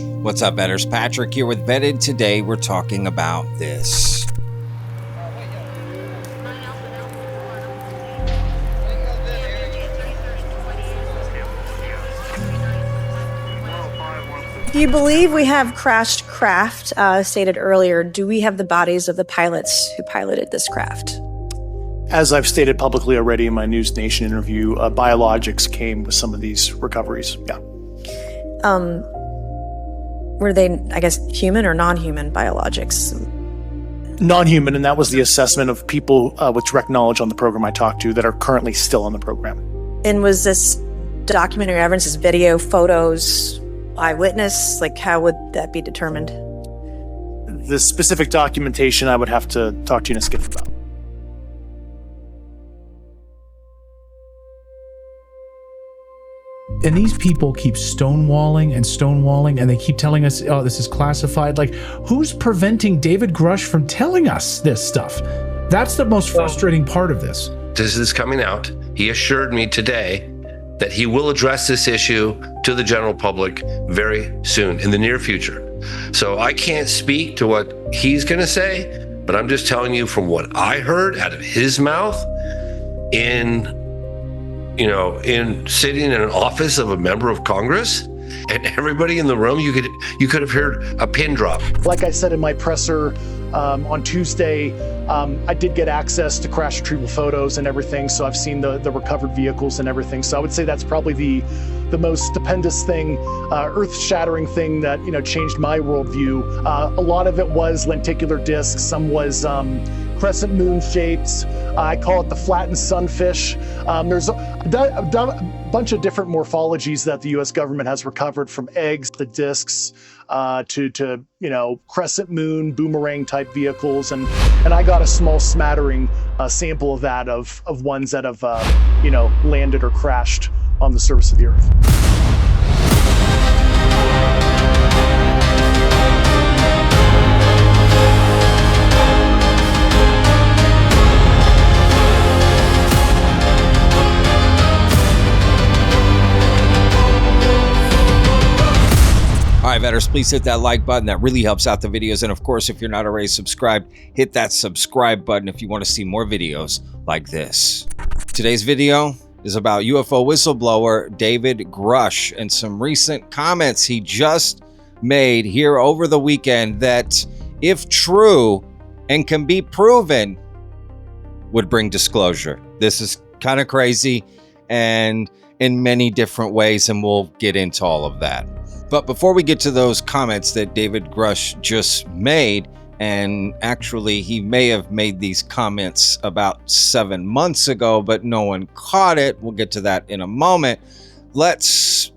What's up, Vetters? Patrick here with Vetted. Today we're talking about this. If you believe we have crashed craft, stated earlier, do we have the bodies of the pilots who piloted this craft? As I've stated publicly already in my News Nation interview, biologics came with some of these recoveries. Yeah. Were they, I guess, human or non-human biologics? Non-human, and that was the assessment of people with direct knowledge on the program I talked to that are currently still on the program. And was this documentary evidence, this video, photos, eyewitness? Like, how would that be determined? The specific documentation I would have to talk to you in a skiff about. And these people keep stonewalling, and they keep telling us, oh, this is classified. Like, who's preventing David Grusch from telling us this stuff? That's the most frustrating part of this. This is coming out. He assured me today that he will address this issue to the general public very soon, in the near future. So I can't speak to what he's going to say, but I'm just telling you from what I heard out of his mouth in sitting in an office of a member of Congress, and everybody in the room, you could have heard a pin drop. Like I said in my presser on Tuesday, I did get access to crash retrieval photos and everything, so I've seen the recovered vehicles and everything. So I would say that's probably the most stupendous thing, earth-shattering thing that changed my worldview. A lot of it was lenticular discs, some was crescent moon shapes. I call it the flattened sunfish. There's a bunch of different morphologies that the U.S. government has recovered, from eggs to discs to crescent moon, boomerang type vehicles, and I got a small smattering sample of that of ones that have landed or crashed on the surface of the Earth. All right, Vetters, please hit that like button. That really helps out the videos. And of course, if you're not already subscribed, hit that subscribe button if you want to see more videos like this. Today's video is about UFO whistleblower David Grusch and some recent comments he just made here over the weekend that, if true and can be proven, would bring disclosure. This is kind of crazy and in many different ways, and we'll get into all of that. But before we get to those comments that David Grusch just made, and actually he may have made these comments about 7 months ago, but no one caught it. We'll get to that in a moment. Let's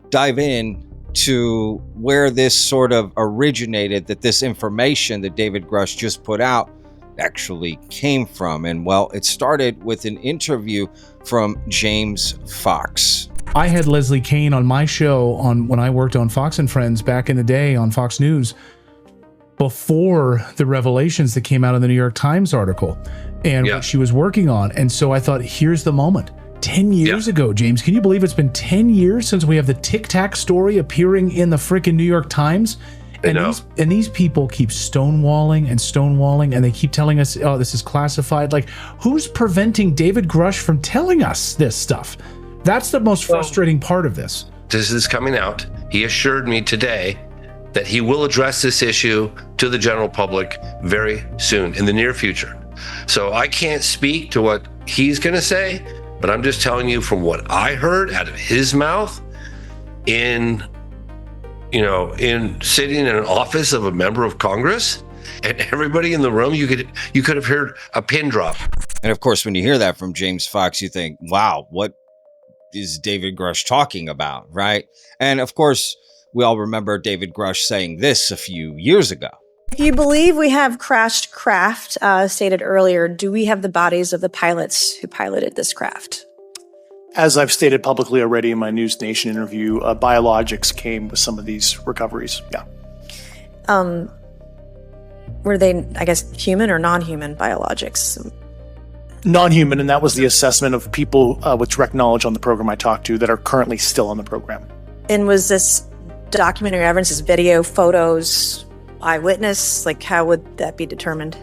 dive in to where this sort of originated, that this information that David Grusch just put out actually came from. And well, it started with an interview from James Fox. I had Leslie Kean on my show when I worked on Fox and Friends back in the day on Fox News, before the revelations that came out in the New York Times article and what she was working on. And so I thought, here's the moment. 10 years ago, James, can you believe it's been 10 years since we have the Tic Tac story appearing in the freaking New York Times? And these people keep stonewalling, and they keep telling us, oh, this is classified. Like, who's preventing David Grusch from telling us this stuff? That's the most frustrating part of this. This is coming out. He assured me today that he will address this issue to the general public very soon, in the near future. So I can't speak to what he's going to say, but I'm just telling you from what I heard out of his mouth in sitting in an office of a member of Congress, and everybody in the room, you could have heard a pin drop. And of course, when you hear that from James Fox, you think, wow, what is David Grusch talking about, right? And of course, we all remember David Grusch saying this a few years ago. If you believe we have crashed craft, stated earlier, do we have the bodies of the pilots who piloted this craft? As I've stated publicly already in my News Nation interview, biologics came with some of these recoveries. Yeah. Were they, I guess, human or non-human biologics? Non-human, and that was the assessment of people with direct knowledge on the program I talked to that are currently still on the program. And was this documentary evidence? Is video, photos, eyewitness? Like, how would that be determined?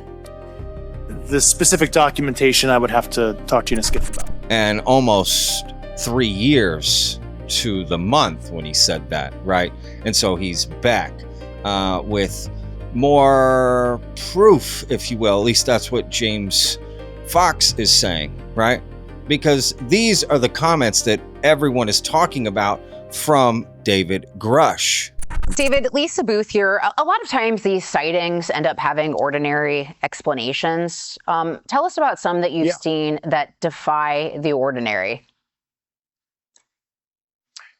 The specific documentation I would have to talk to you and Skip about. And almost 3 years to the month when he said that, right? And so he's back with more proof, if you will. At least that's what James Fox is saying, right? Because these are the comments that everyone is talking about from David Grusch. David, Lisa Booth here. A lot of times these sightings end up having ordinary explanations. Tell us about some that you've seen that defy the ordinary.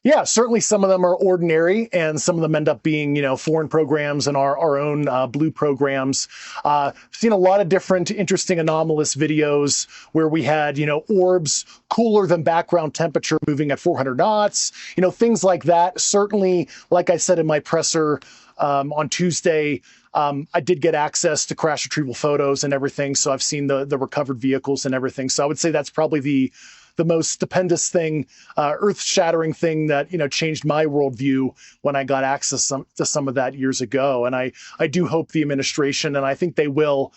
Yeah, certainly some of them are ordinary, and some of them end up being, foreign programs and our own blue programs. Seen a lot of different interesting anomalous videos where we had, orbs cooler than background temperature moving at 400 knots, things like that. Certainly, like I said in my presser on Tuesday, I did get access to crash retrieval photos and everything, so I've seen the recovered vehicles and everything. So I would say that's probably the most stupendous thing, earth-shattering thing that changed my worldview when I got access to some of that years ago. And I do hope the administration, and I think they will,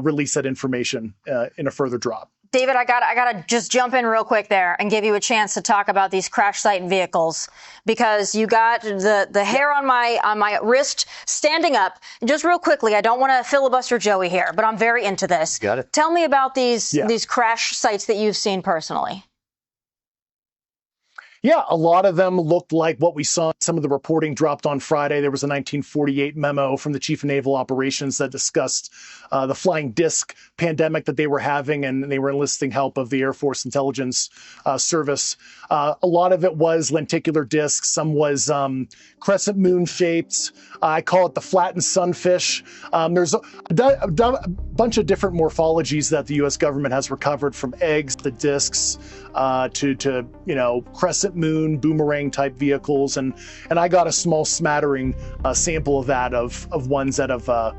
release that information in a further drop. David, I gotta just jump in real quick there and give you a chance to talk about these crash site vehicles, because you got the hair on my wrist standing up. Just real quickly, I don't want to filibuster Joey here, but I'm very into this. Got it. Tell me about these crash sites that you've seen personally. Yeah, a lot of them looked like what we saw. Some of the reporting dropped on Friday. There was a 1948 memo from the Chief of Naval Operations that discussed the flying disc pandemic that they were having, and they were enlisting help of the Air Force Intelligence Service. A lot of it was lenticular discs. Some was crescent moon shaped. I call it the flattened sunfish. There's a bunch of different morphologies that the U.S. government has recovered, from eggs to discs to crescent moon, boomerang type vehicles. And I got a small smattering sample of that, of ones that have,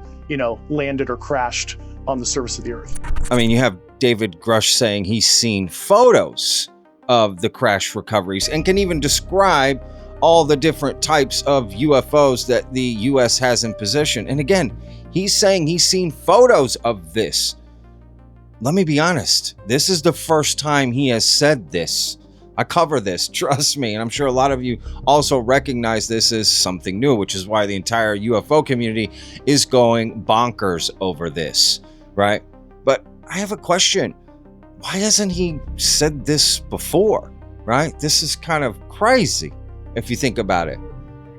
landed or crashed on the surface of the earth. I mean, you have David Grusch saying he's seen photos of the crash recoveries and can even describe all the different types of UFOs that the U.S. has in possession. And again, he's saying he's seen photos of this. Let me be honest. This is the first time he has said this. I cover this, trust me. And I'm sure a lot of you also recognize this as something new, which is why the entire UFO community is going bonkers over this, right? But I have a question. Why hasn't he said this before, right? This is kind of crazy if you think about it.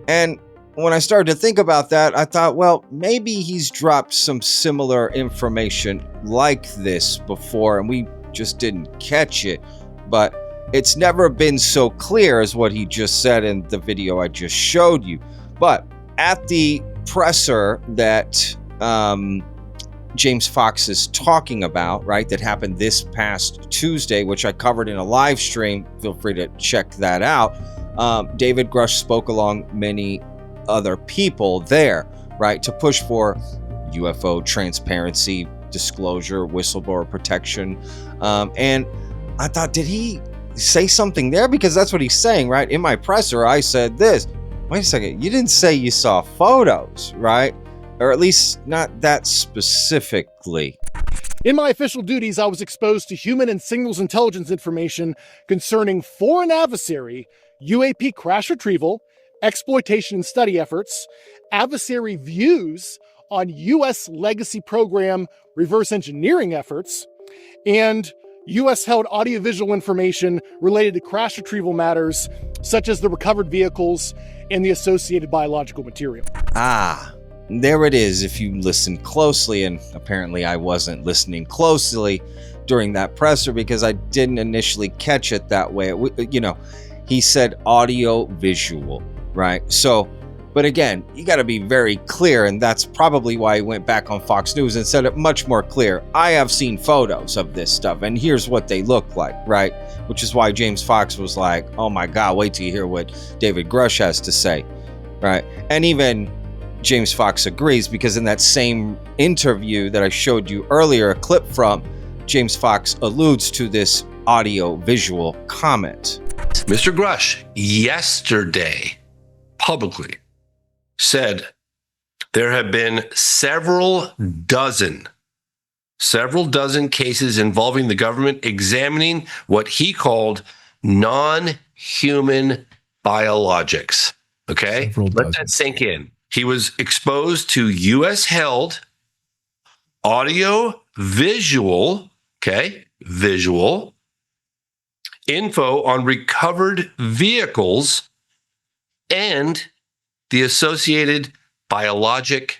And when I started to think about that, I thought, well, maybe he's dropped some similar information like this before and we just didn't catch it. But it's never been so clear as what he just said in the video I just showed you. But at the presser that James Fox is talking about, right, that happened this past Tuesday, which I covered in a live stream, feel free to check that out. David Grusch spoke along many other people there, right, to push for UFO transparency, disclosure, whistleblower protection. And I thought, did he say something there? Because that's what he's saying, right? In my presser, I said this. Wait a second, you didn't say you saw photos, right? Or at least not that specifically. In my official duties, I was exposed to human and signals intelligence information concerning foreign adversary, UAP crash retrieval, exploitation and study efforts, adversary views on U.S. legacy program reverse engineering efforts, and U.S.-held audiovisual information related to crash retrieval matters, such as the recovered vehicles and the associated biological material. Ah, there it is if you listen closely, and apparently I wasn't listening closely during that presser because I didn't initially catch it that way. He said audio visual, right? So, but again, you got to be very clear, and that's probably why he went back on Fox News and said it much more clear. I have seen photos of this stuff, and here's what they look like, right? Which is why James Fox was like, oh my God, wait till you hear what David Grusch has to say, right? And even James Fox agrees, because in that same interview that I showed you earlier, a clip from, James Fox alludes to this audio visual comment. Mr. Grusch, yesterday, publicly said there have been several dozen cases involving the government examining what he called non-human biologics. Okay? Let that sink in. He was exposed to U.S. held audio, visual info on recovered vehicles and the associated biologic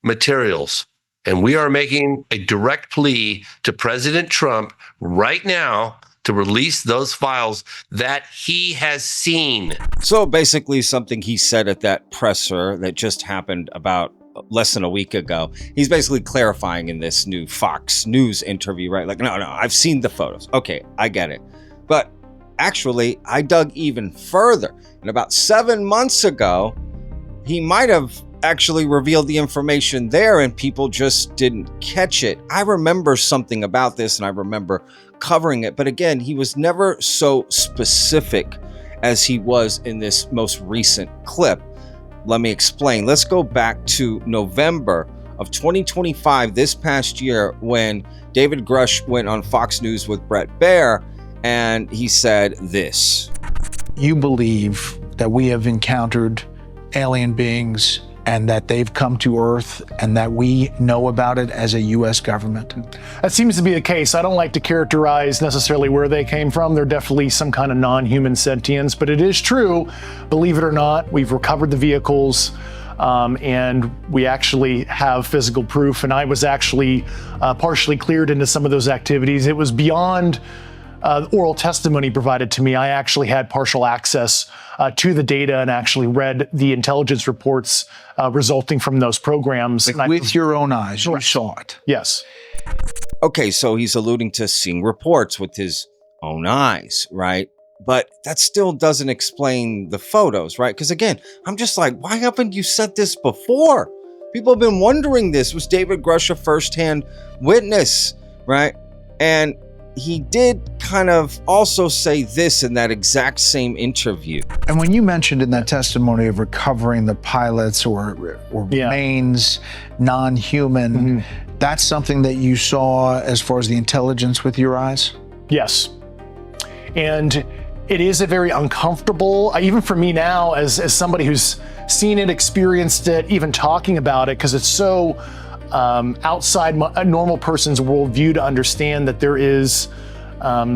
materials. And we are making a direct plea to President Trump right now to release those files that he has seen. So basically something he said at that presser that just happened about less than a week ago, he's basically clarifying in this new Fox News interview, right? Like, no, I've seen the photos. Okay, I get it. But actually, I dug even further. And about 7 months ago, he might have actually revealed the information there and people just didn't catch it. I remember something about this and I remember covering it. But again, he was never so specific as he was in this most recent clip. Let me explain. Let's go back to November of 2025, this past year, when David Grusch went on Fox News with Bret Baier, and he said this. You believe that we have encountered alien beings and that they've come to Earth and that we know about it as a U.S. government? That seems to be the case. I don't like to characterize necessarily where they came from. They're definitely some kind of non-human sentience, but it is true, believe it or not, we've recovered the vehicles and we actually have physical proof. And I was actually partially cleared into some of those activities. It was beyond oral testimony provided to me. I actually had partial access to the data and actually read the intelligence reports resulting from those programs. Like with your own eyes, you saw it. Yes. Okay, so he's alluding to seeing reports with his own eyes, right? But that still doesn't explain the photos, right? Because again, I'm just like, why haven't you said this before? People have been wondering this. Was David Grusch a firsthand witness, right? And he did kind of also say this in that exact same interview. And when you mentioned in that testimony of recovering the pilots or remains non-human, that's something that you saw as far as the intelligence with your eyes? Yes. And it is a very uncomfortable, even for me now, as somebody who's seen it, experienced it, even talking about it, because it's so outside a normal person's worldview to understand that there is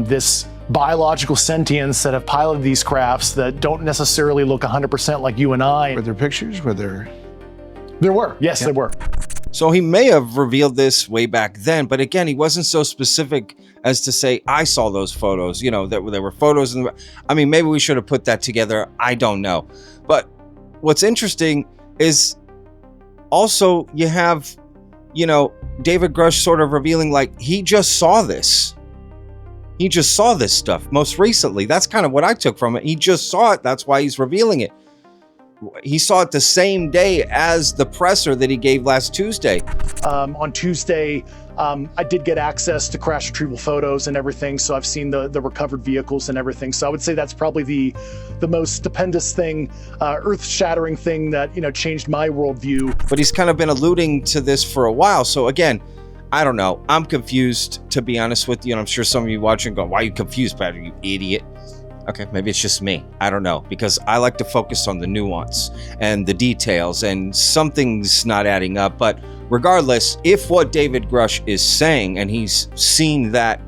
this biological sentience that have piloted these crafts that don't necessarily look 100% like you and I. Were there pictures? Were there? There were. Yes, there were. So he may have revealed this way back then, but again, he wasn't so specific as to say, I saw those photos, you know, that there were photos. I mean, maybe we should have put that together. I don't know. But what's interesting is also you have, you know, David Grusch sort of revealing like he just saw this. He just saw this stuff most recently. That's kind of what I took from it. He just saw it. That's why he's revealing it. He saw it the same day as the presser that he gave last Tuesday. On Tuesday, I did get access to crash retrieval photos and everything, so I've seen the recovered vehicles and everything. So I would say that's probably the most stupendous thing, earth-shattering thing that, you know, changed my worldview. But he's kind of been alluding to this for a while. So again, I don't know. I'm confused, to be honest with you, and I'm sure some of you watching go, "Why are you confused, Patrick, you idiot?" Okay, maybe it's just me. I don't know, because I like to focus on the nuance and the details, and something's not adding up. But regardless, if what David Grusch is saying, and he's seen that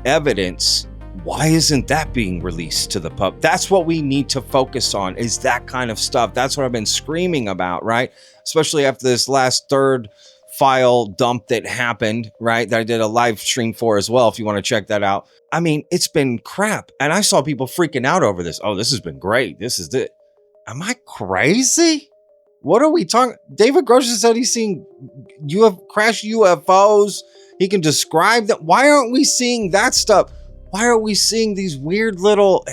evidence, why isn't that being released to the pub? That's what we need to focus on, is that kind of stuff. That's what I've been screaming about, right? Especially after this last third file dump that happened, right? That I did a live stream for as well, if you want to check that out. I mean, it's been crap. And I saw people freaking out over this. Oh, this has been great. This is it. Am I crazy? What are we talking? David Grusch said he's seen crashed UFOs. He can describe that. Why aren't we seeing that stuff? Why are we seeing these weird little,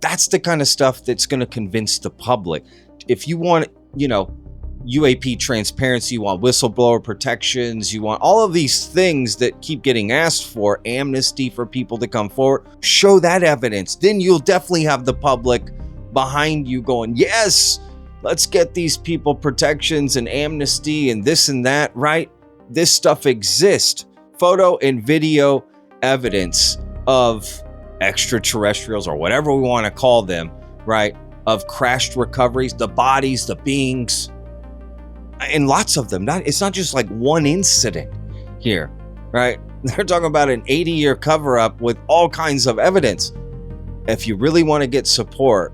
that's the kind of stuff that's going to convince the public. If you want, you know, UAP transparency, you want whistleblower protections, you want all of these things that keep getting asked for, amnesty for people to come forward, show that evidence. Then you'll definitely have the public behind you going, yes, let's get these people protections and amnesty and this and that, right? This stuff exists. Photo and video evidence of extraterrestrials, or whatever we want to call them, right? Of crashed recoveries, the bodies, the beings, and lots of them. It's not just like one incident here, right? They're talking about an 80-year cover-up with all kinds of evidence. If you really want to get support,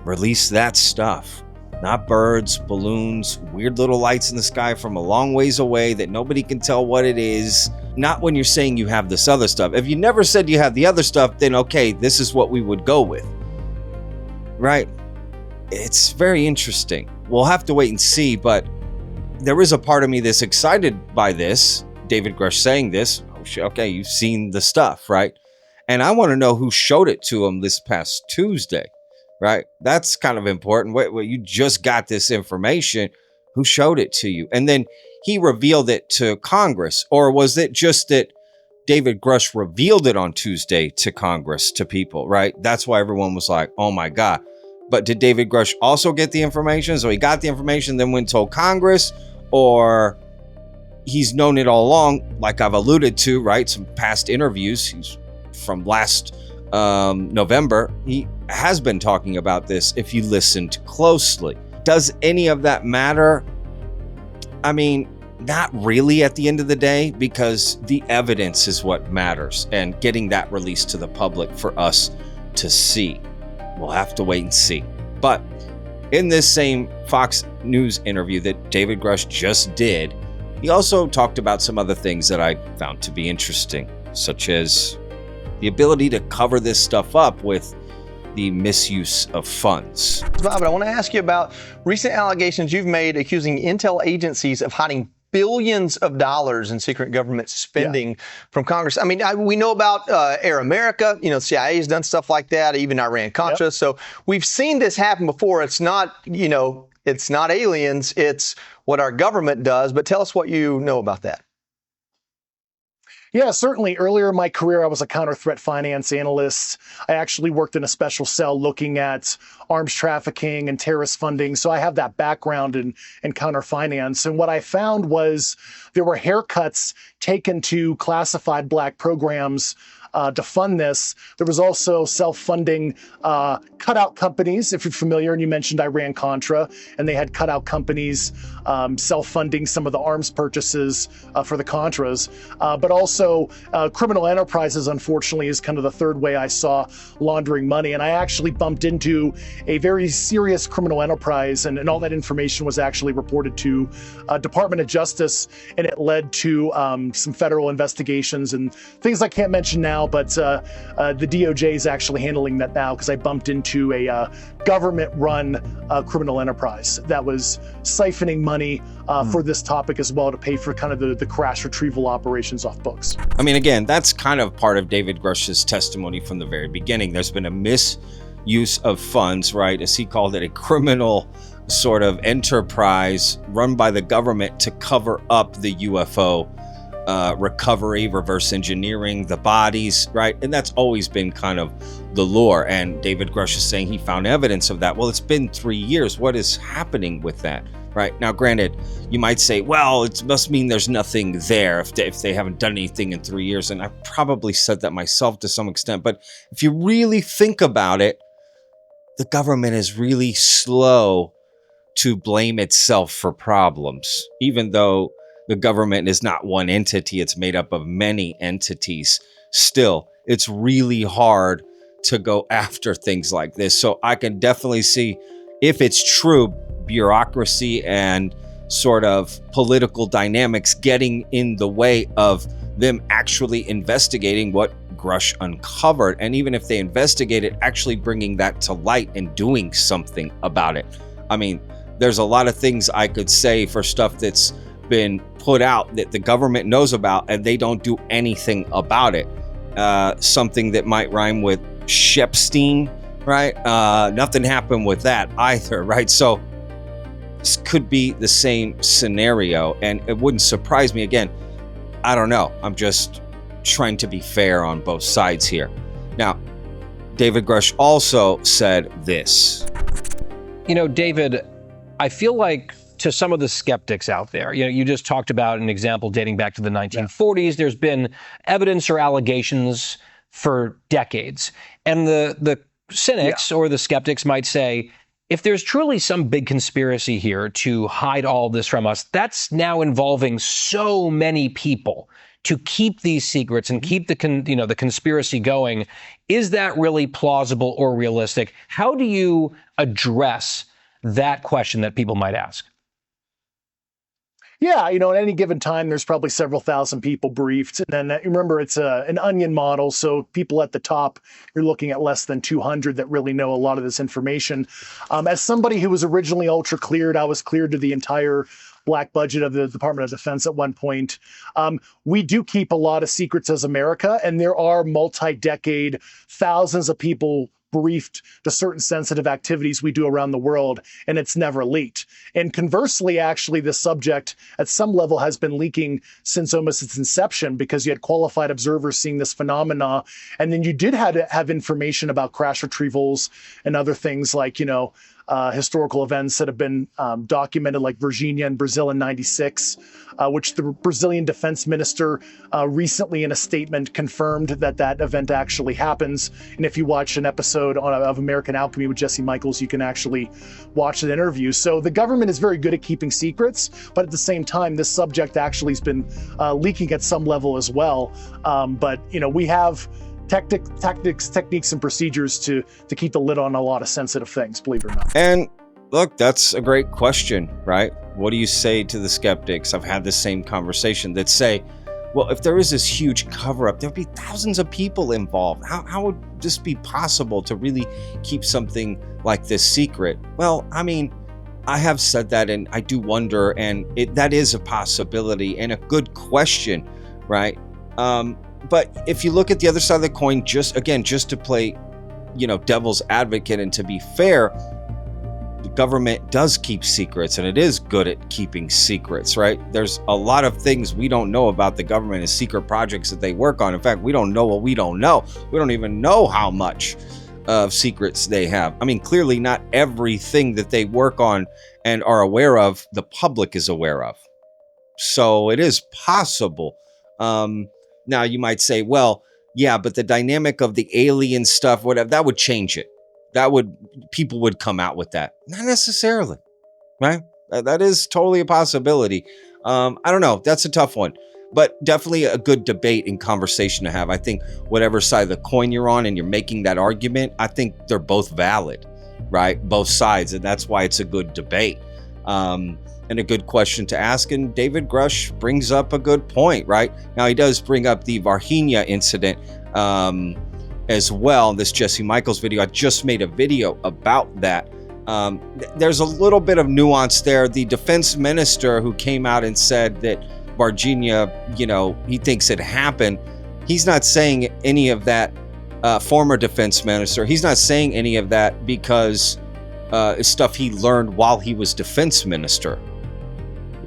release that stuff. Not birds, balloons, weird little lights in the sky from a long ways away that nobody can tell what it is. Not when you're saying you have this other stuff. If you never said you have the other stuff, then okay, this is what we would go with. Right? It's very interesting. We'll have to wait and see, but there is a part of me that's excited by this. David Grusch saying this. Okay, you've seen the stuff, right? And I want to know who showed it to him this past Tuesday, right? That's kind of important. Wait, you just got this information. Who showed it to you? And then he revealed it to Congress, or was it just that David Grusch revealed it on Tuesday to Congress, to people, right? That's why everyone was like, oh my God. But did David Grusch also get the information? So he got the information, then went and told Congress, or he's known it all along, like I've alluded to, right? Some past interviews. He's from last November. He has been talking about this if you listened closely. Does any of that matter? I mean, not really at the end of the day, because the evidence is what matters, and getting that released to the public for us to see. We'll have to wait and see. But in this same Fox News interview that David Grusch just did, he also talked about some other things that I found to be interesting, such as the ability to cover this stuff up with the misuse of funds. Bob, I want to ask you about recent allegations you've made accusing intel agencies of hiding billions of dollars in secret government spending from Congress. I mean, we know about Air America, CIA has done stuff like that, even Iran-Contra. Yep. So we've seen this happen before. It's not, it's not aliens, it's what our government does. But tell us what you know about that. Yeah, certainly. Earlier in my career, I was a counter-threat finance analyst. I actually worked in a special cell looking at arms trafficking and terrorist funding. So I have that background in counter-finance. And what I found was there were haircuts taken to classified black programs to fund this. There was also self-funding cutout companies, if you're familiar, and you mentioned Iran-Contra, and they had cutout companies self-funding some of the arms purchases for the Contras, but also criminal enterprises, unfortunately, is kind of the third way I saw laundering money. And I actually bumped into a very serious criminal enterprise, and all that information was actually reported to Department of Justice, and it led to some federal investigations and things I can't mention now, but the DOJ is actually handling that now, because I bumped into a government-run criminal enterprise that was siphoning money for this topic as well, to pay for kind of the crash retrieval operations off books. I mean, again, that's kind of part of David Grusch's testimony from the very beginning. There's been a misuse of funds, right? As he called it, a criminal sort of enterprise run by the government to cover up the UFO recovery, reverse engineering, the bodies, right? And that's always been kind of the lore. And David Grusch is saying he found evidence of that. Well, it's been 3 years. What is happening with that, right? Now, granted, you might say, well, it must mean there's nothing there if they haven't done anything in 3 years. And I probably said that myself to some extent. But if you really think about it, the government is really slow to blame itself for problems, even though the government is not one entity, it's made up of many entities. Still, it's really hard to go after things like this. So I can definitely see, if it's true, bureaucracy and sort of political dynamics getting in the way of them actually investigating what Grusch uncovered. And even if they investigate it, actually bringing that to light and doing something about it. I mean, there's a lot of things I could say for stuff that's been put out that the government knows about and they don't do anything about it. Something that might rhyme with Shepstein, right? Nothing happened with that either, right? So this could be the same scenario, and it wouldn't surprise me. Again, I don't know. I'm just trying to be fair on both sides here. Now, David Grusch also said this. You know, David, I feel like to some of the skeptics out there, you know, you just talked about an example dating back to the 1940s. There's been evidence or allegations for decades. And the cynics or the skeptics might say, if there's truly some big conspiracy here to hide all this from us, that's now involving so many people to keep these secrets and keep the conspiracy going. Is that really plausible or realistic? How do you address that question that people might ask? Yeah, you know, at any given time, there's probably several thousand people briefed. And then remember, it's an onion model. So people at the top, you're looking at less than 200 that really know a lot of this information. As somebody who was originally ultra cleared, I was cleared to the entire black budget of the Department of Defense at one point. We do keep a lot of secrets as America, and there are multi-decade, thousands of people briefed to certain sensitive activities we do around the world, and it's never leaked. And conversely, actually, this subject at some level has been leaking since almost its inception, because you had qualified observers seeing this phenomena, and then you did have information about crash retrievals and other things like, you know, historical events that have been documented, like Virginia and Brazil in '96, which the Brazilian defense minister recently in a statement confirmed that event actually happens. And if you watch an episode of American Alchemy with Jesse Michaels, you can actually watch the interview. So the government is very good at keeping secrets, but at the same time, this subject actually has been leaking at some level as well. But, you know, we have techniques and procedures to keep the lid on a lot of sensitive things, believe it or not. And look, that's a great question, right? What do you say to the skeptics? I've had the same conversation that say, well, if there is this huge cover-up, there'd be thousands of people involved. How would this be possible to really keep something like this secret? Well, I mean, I have said that, and I do wonder, and that is a possibility and a good question, right? But if you look at the other side of the coin, just to play, you know, devil's advocate and to be fair, the government does keep secrets, and it is good at keeping secrets, right? There's a lot of things we don't know about the government and secret projects that they work on. In fact, we don't know what we don't know. We don't even know how much of secrets they have. I mean, clearly not everything that they work on and are aware of, the public is aware of. So it is possible. Now you might say, well, yeah, but the dynamic of the alien stuff, whatever, that would change it. People would come out with that. Not necessarily, right? That is totally a possibility. I don't know. That's a tough one, but definitely a good debate and conversation to have. I think whatever side of the coin you're on and you're making that argument, I think they're both valid, right? Both sides. And that's why it's a good debate. And a good question to ask. And David Grusch brings up a good point, right? Now, he does bring up the Virginia incident as well. This Jesse Michaels video, I just made a video about that. There's a little bit of nuance there. The defense minister who came out and said that Virginia, you know, he thinks it happened. He's not saying any of that, former defense minister. He's not saying any of that because it's stuff he learned while he was defense minister.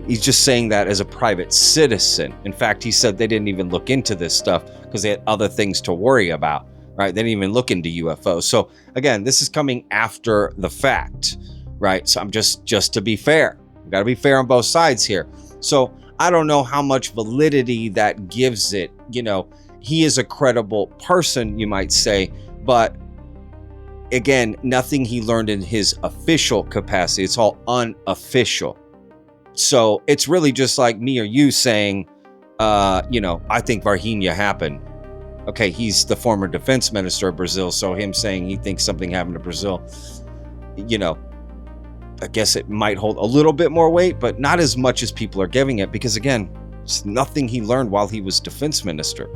He's just saying that as a private citizen. In fact, he said they didn't even look into this stuff because they had other things to worry about, right? They didn't even look into UFOs. So again, this is coming after the fact, right? So I'm just to be fair, we got to be fair on both sides here. So I don't know how much validity that gives it. You know, he is a credible person, you might say, but again, nothing he learned in his official capacity. It's all unofficial. So it's really just like me or you saying, you know, I think Virginia happened. Okay, he's the former defense minister of Brazil, so him saying he thinks something happened to Brazil, you know, I guess it might hold a little bit more weight, but not as much as people are giving it, because again, it's nothing he learned while he was defense minister.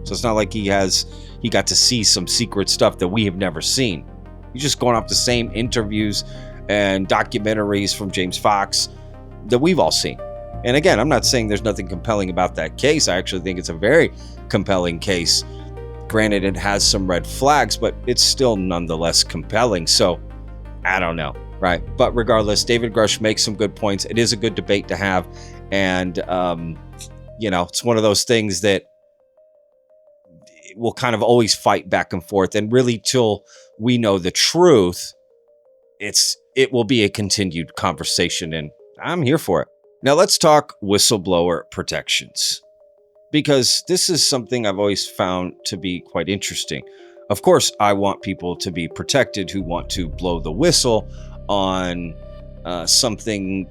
So it's not like he got to see some secret stuff that we have never seen. He's just going off the same interviews and documentaries from James Fox that we've all seen. And again, I'm not saying there's nothing compelling about that case. I actually think it's a very compelling case. Granted, it has some red flags, but it's still nonetheless compelling. So I don't know, right? But regardless, David Grusch makes some good points. It is a good debate to have. And, you know, it's one of those things that we'll kind of always fight back and forth. And really, till we know the truth, it will be a continued conversation, and I'm here for it. Now let's talk whistleblower protections, because this is something I've always found to be quite interesting. Of course, I want people to be protected who want to blow the whistle on something,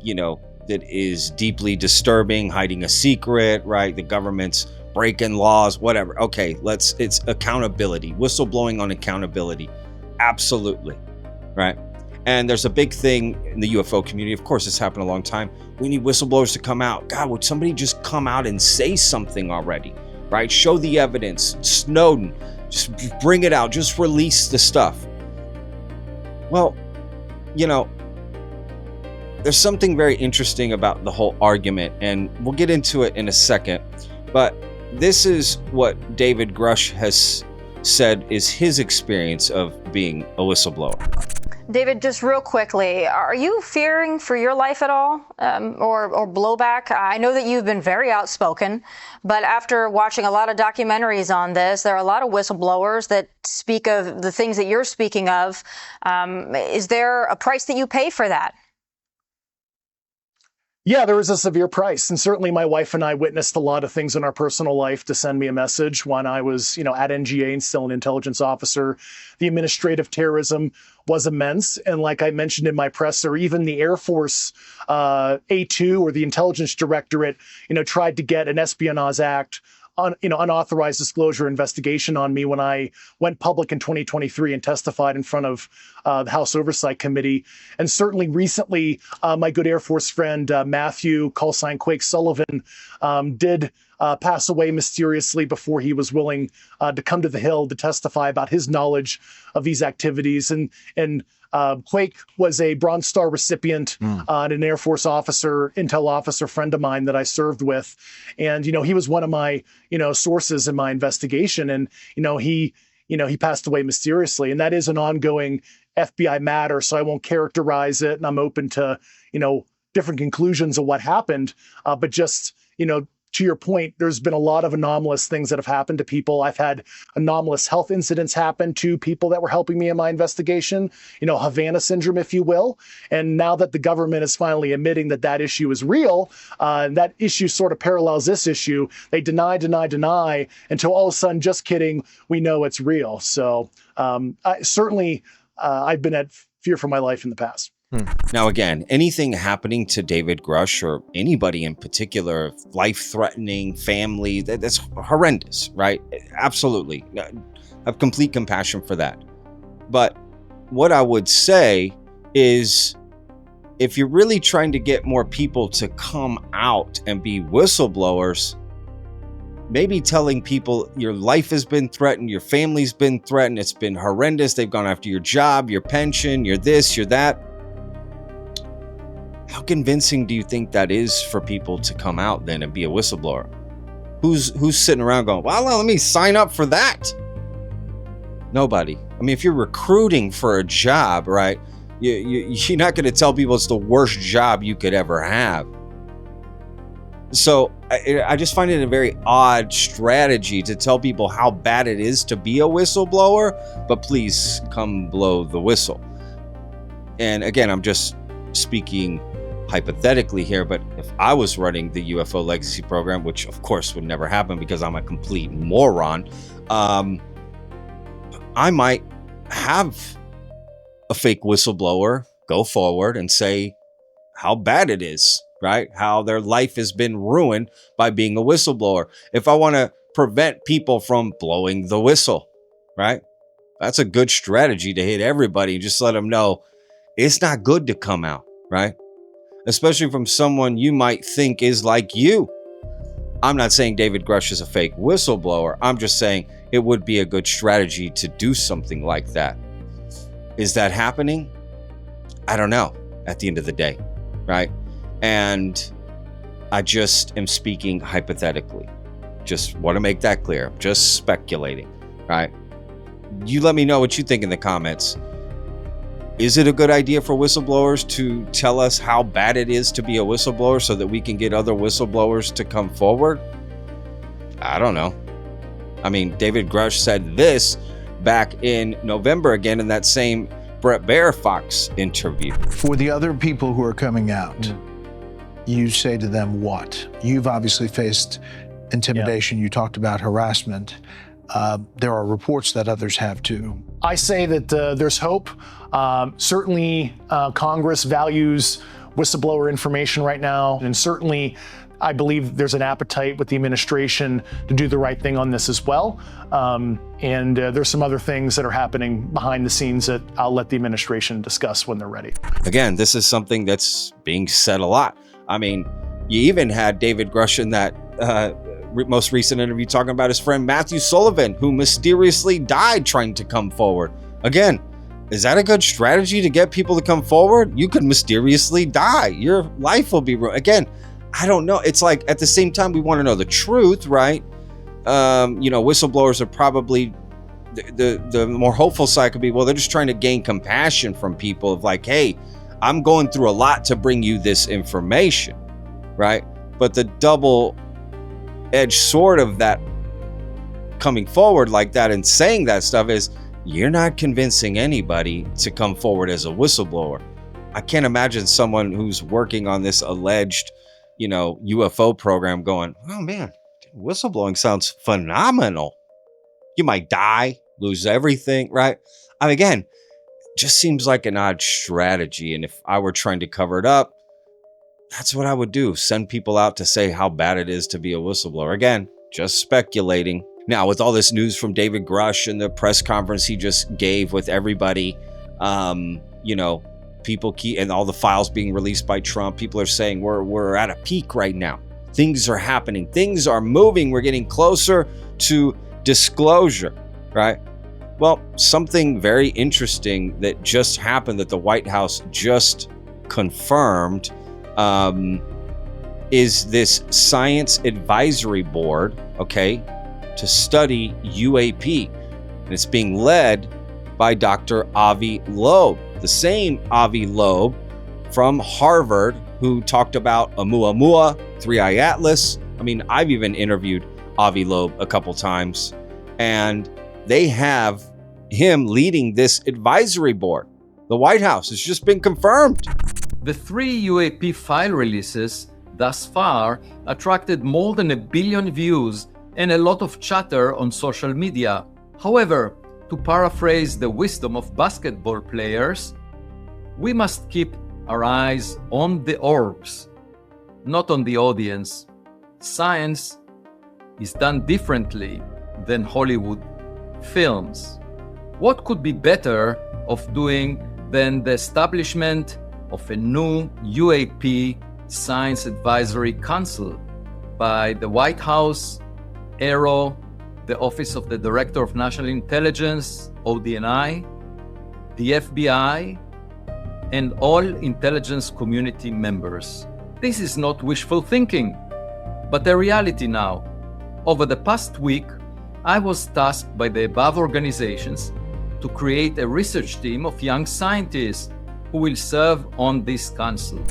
that is deeply disturbing, hiding a secret, right? The government's breaking laws, whatever. Okay, it's accountability, whistleblowing on accountability. Absolutely, right? And there's a big thing in the UFO community. Of course, it's happened a long time. We need whistleblowers to come out. God, would somebody just come out and say something already, right? Show the evidence. Snowden, just bring it out. Just release the stuff. Well, there's something very interesting about the whole argument, and we'll get into it in a second. But this is what David Grusch has said is his experience of being a whistleblower. David, just real quickly, are you fearing for your life at all, or blowback? I know that you've been very outspoken, but after watching a lot of documentaries on this, there are a lot of whistleblowers that speak of the things that you're speaking of. Is there a price that you pay for that? Yeah, there is a severe price. And certainly my wife and I witnessed a lot of things in our personal life to send me a message when I was, at NGA and still an intelligence officer. The administrative terrorism was immense. And like I mentioned in my presser, even the Air Force A2 or the intelligence directorate, tried to get an Espionage Act unauthorized disclosure investigation on me when I went public in 2023 and testified in front of the House Oversight Committee. And certainly recently, my good Air Force friend, Matthew, callsign Quake Sullivan, did pass away mysteriously before he was willing to come to the Hill to testify about his knowledge of these activities. And Quake was a Bronze Star recipient and an Air Force officer, intel officer friend of mine that I served with. And, he was one of my, sources in my investigation. And, he passed away mysteriously. And that is an ongoing FBI matter. So I won't characterize it. And I'm open to, different conclusions of what happened. But just, to your point, there's been a lot of anomalous things that have happened to people. I've had anomalous health incidents happen to people that were helping me in my investigation, Havana syndrome, if you will. And now that the government is finally admitting that that issue is real, that issue sort of parallels this issue. They deny until all of a sudden, just kidding, we know it's real. So I've been at fear for my life in the past. Now, again, anything happening to David Grusch or anybody in particular, life-threatening, family, that's horrendous, right? Absolutely. I have complete compassion for that. But what I would say is, if you're really trying to get more people to come out and be whistleblowers, maybe telling people your life has been threatened, your family's been threatened, it's been horrendous, they've gone after your job, your pension, your this, your that. How convincing do you think that is for people to come out then and be a whistleblower? Who's sitting around going, well, let me sign up for that? Nobody. I mean, if you're recruiting for a job, right, you're not going to tell people it's the worst job you could ever have. So I just find it a very odd strategy to tell people how bad it is to be a whistleblower, but please come blow the whistle. And again, I'm just speaking hypothetically here, but if I was running the UFO legacy program, which of course would never happen because I'm a complete moron, I might have a fake whistleblower go forward and say how bad it is, right? How their life has been ruined by being a whistleblower. If I want to prevent people from blowing the whistle, right? That's a good strategy to hit everybody and just let them know it's not good to come out, right? Especially from someone you might think is like you. I'm not saying David Grusch is a fake whistleblower. I'm just saying it would be a good strategy to do something like that. Is that happening? I don't know at the end of the day, right? And I just am speaking hypothetically. Just want to make that clear. I'm just speculating, right? You let me know what you think in the comments. Is it a good idea for whistleblowers to tell us how bad it is to be a whistleblower so that we can get other whistleblowers to come forward? I don't know. I mean, David Grusch said this back in November again in that same Brett Baier Fox interview. For the other people who are coming out, you say to them what? You've obviously faced intimidation. You talked about harassment. There are reports that others have too. I say that there's hope. Certainly, Congress values whistleblower information right now, and certainly I believe there's an appetite with the administration to do the right thing on this as well. And there's some other things that are happening behind the scenes that I'll let the administration discuss when they're ready. Again, this is something that's being said a lot. I mean, you even had David Grusch in that most recent interview talking about his friend Matthew Sullivan, who mysteriously died trying to come forward. Again, is that a good strategy to get people to come forward? You could mysteriously die. Your life will be ruined. Again, I don't know. It's like at the same time, we want to know the truth, right? Whistleblowers are probably the more hopeful side could be, well, they're just trying to gain compassion from people of like, hey, I'm going through a lot to bring you this information, right? But the double-edged sword of that coming forward like that and saying that stuff is you're not convincing anybody to come forward as a whistleblower. I can't imagine someone who's working on this alleged, UFO program going, oh man, whistleblowing sounds phenomenal. You might die, lose everything, right? I mean, again, just seems like an odd strategy. And if I were trying to cover it up, that's what I would do. Send people out to say how bad it is to be a whistleblower. Again, just speculating. Now, with all this news from David Grusch and the press conference he just gave with everybody, people and all the files being released by Trump, people are saying we're at a peak right now. Things are happening. Things are moving. We're getting closer to disclosure, right? Well, something very interesting that just happened that the White House just confirmed is this Science Advisory Board, okay, to study UAP. And it's being led by Dr. Avi Loeb, the same Avi Loeb from Harvard who talked about Oumuamua, Three-Eye Atlas. I mean, I've even interviewed Avi Loeb a couple times, and they have him leading this advisory board. The White House has just been confirmed. The 3 UAP file releases thus far attracted more than 1 billion views and a lot of chatter on social media. However, to paraphrase the wisdom of basketball players, we must keep our eyes on the orbs, not on the audience. Science is done differently than Hollywood films. What could be better of doing than the establishment of a new UAP Science Advisory Council by the White House, AARO, the Office of the Director of National Intelligence, ODNI, the FBI, and all intelligence community members. This is not wishful thinking, but a reality now. Over the past week, I was tasked by the above organizations to create a research team of young scientists who will serve on this council.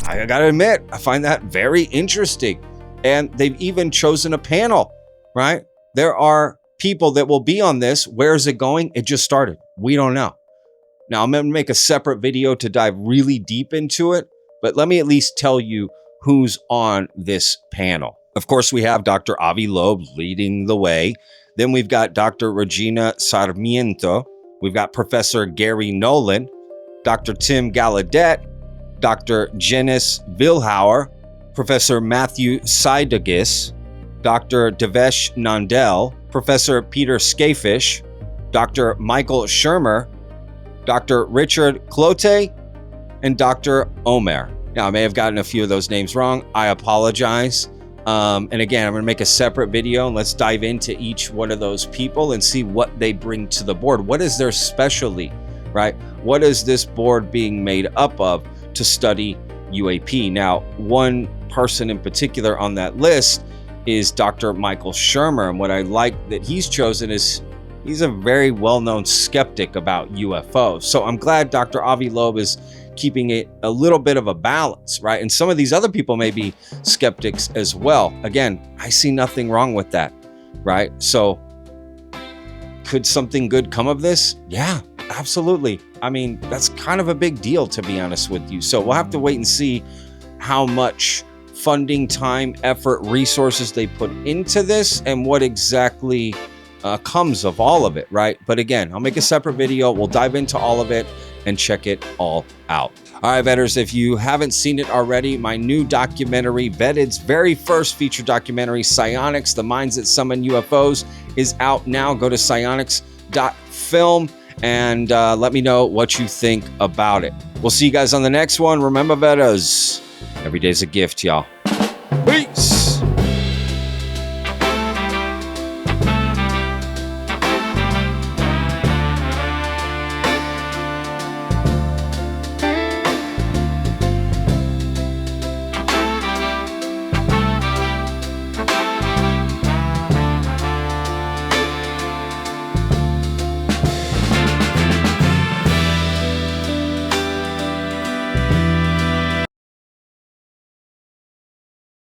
I gotta admit, I find that very interesting. And they've even chosen a panel, right? There are people that will be on this. Where is it going? It just started. We don't know. Now, I'm going to make a separate video to dive really deep into it, but let me at least tell you who's on this panel. Of course, we have Dr. Avi Loeb leading the way. Then we've got Dr. Regina Sarmiento. We've got Professor Gary Nolan, Dr. Tim Gallaudet, Dr. Janice Vilhauer, Professor Matthew Seidegis, Dr. Devesh Nandel, Professor Peter Skafish, Dr. Michael Shermer, Dr. Richard Clote, and Dr. Omer. Now, I may have gotten a few of those names wrong. I apologize. And again, I'm going to make a separate video and let's dive into each one of those people and see what they bring to the board. What is their specialty, right? What is this board being made up of to study UAP? Now, one person in particular on that list is Dr. Michael Shermer. And what I like that he's chosen is he's a very well-known skeptic about UFOs. So I'm glad Dr. Avi Loeb is keeping it a little bit of a balance, right? And some of these other people may be skeptics as well. Again, I see nothing wrong with that, right? So Could something good come of this? Yeah, absolutely. I mean, that's kind of a big deal, to be honest with you. So we'll have to wait and see how much funding, time, effort, resources they put into this and what exactly comes of all of it, right? But again, I'll make a separate video. We'll dive into all of it and check it all out. All right, Vetters, if you haven't seen it already, my new documentary, Vetted's very first feature documentary, Psionics, The Minds That Summon UFOs, is out now. Go to psionics.film and let me know what you think about it. We'll see you guys on the next one. Remember, Vetters, every day's a gift, y'all. Peace.